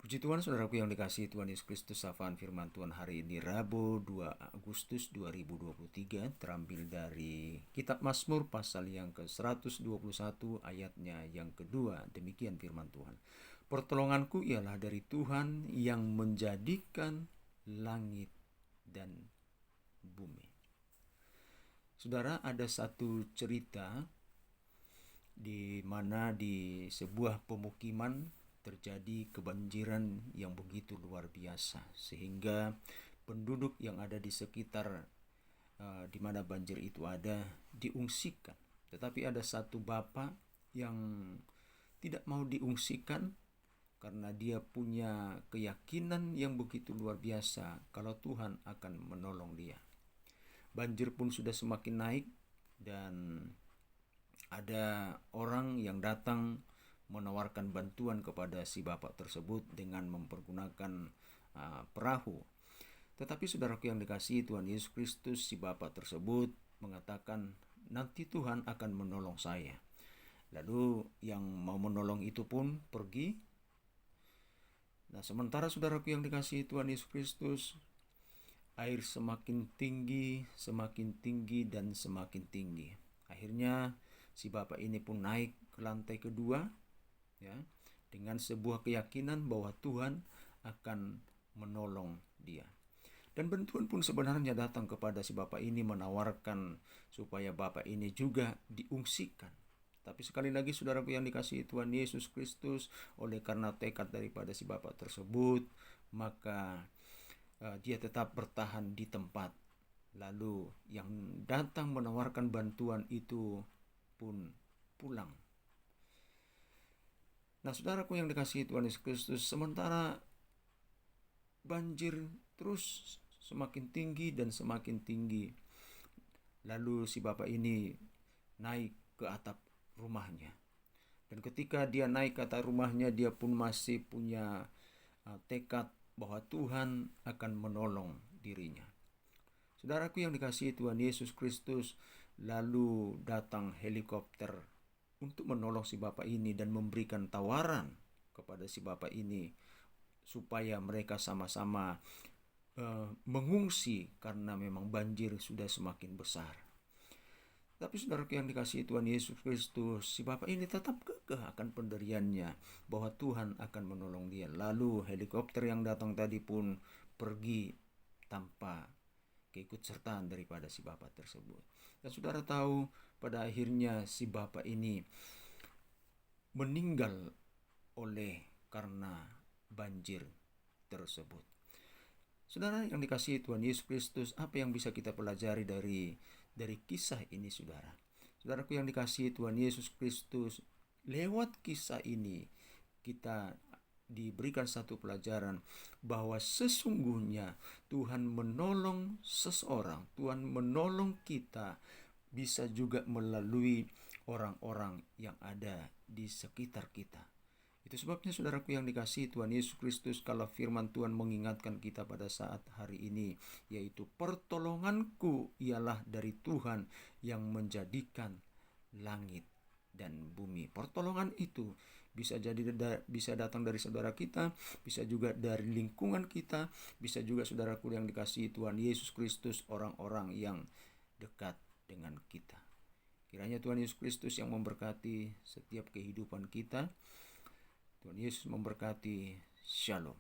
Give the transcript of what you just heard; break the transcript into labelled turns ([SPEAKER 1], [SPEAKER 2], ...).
[SPEAKER 1] Puji Tuhan, saudaraku yang dikasihi Tuhan Yesus Kristus. Safaan firman Tuhan hari ini Rabu 2 Agustus 2023 terambil dari kitab Mazmur pasal yang ke-121 ayatnya yang kedua. Demikian firman Tuhan. Pertolonganku ialah dari Tuhan yang menjadikan langit dan bumi. Saudara, ada satu cerita di mana di sebuah pemukiman terjadi kebanjiran yang begitu luar biasa, sehingga penduduk yang ada di sekitar di mana banjir itu ada diungsikan. Tetapi ada satu bapak yang tidak mau diungsikan karena dia punya keyakinan yang begitu luar biasa kalau Tuhan akan menolong dia. Banjir pun sudah semakin naik dan ada orang yang datang menawarkan bantuan kepada si bapak tersebut dengan mempergunakan perahu. Tetapi saudaraku yang dikasihi Tuhan Yesus Kristus, si bapak tersebut mengatakan, nanti Tuhan akan menolong saya. Lalu yang mau menolong itu pun pergi. Nah, sementara saudaraku yang dikasihi Tuhan Yesus Kristus, air semakin tinggi, dan semakin tinggi. Akhirnya si bapak ini pun naik ke lantai kedua, ya, dengan sebuah keyakinan bahwa Tuhan akan menolong dia. Dan bantuan pun sebenarnya datang kepada si bapak ini, menawarkan supaya bapak ini juga diungsikan. Tapi sekali lagi saudaraku yang dikasihi Tuhan Yesus Kristus, oleh karena tekad daripada si bapak tersebut, maka dia tetap bertahan di tempat. Lalu yang datang menawarkan bantuan itu pun pulang. Nah, saudaraku yang dikasihi Tuhan Yesus Kristus, sementara banjir terus semakin tinggi dan semakin tinggi, lalu si bapak ini naik ke atap rumahnya. Dan ketika dia naik ke atap rumahnya, dia pun masih punya tekad bahwa Tuhan akan menolong dirinya. Saudaraku yang dikasihi Tuhan Yesus Kristus, lalu datang helikopter untuk menolong si bapak ini dan memberikan tawaran kepada si bapak ini supaya mereka sama-sama mengungsi karena memang banjir sudah semakin besar. Tapi saudaraku yang dikasihi Tuhan Yesus Kristus, si bapak ini tetap kekeh akan pendiriannya bahwa Tuhan akan menolong dia. Lalu helikopter yang datang tadi pun pergi tanpa keikutsertaan daripada si bapak tersebut. Dan saudara tahu, pada akhirnya si bapak ini meninggal oleh karena banjir tersebut. Saudara yang dikasihi Tuhan Yesus Kristus, apa yang bisa kita pelajari dari kisah ini, saudara? Saudaraku yang dikasihi Tuhan Yesus Kristus, lewat kisah ini kita diberikan satu pelajaran bahwa sesungguhnya Tuhan menolong seseorang, Tuhan menolong kita bisa juga melalui orang-orang yang ada di sekitar kita. Itu sebabnya saudaraku yang dikasihi Tuhan Yesus Kristus, kalau firman Tuhan mengingatkan kita pada saat hari ini, yaitu pertolonganku ialah dari Tuhan yang menjadikan langit dan bumi. Pertolongan itu bisa datang dari saudara kita, bisa juga dari lingkungan kita, bisa juga saudaraku yang dikasihi Tuhan Yesus Kristus, orang-orang yang dekat dengan kita. Kiranya Tuhan Yesus Kristus yang memberkati setiap kehidupan kita. Tuhan Yesus memberkati. Shalom.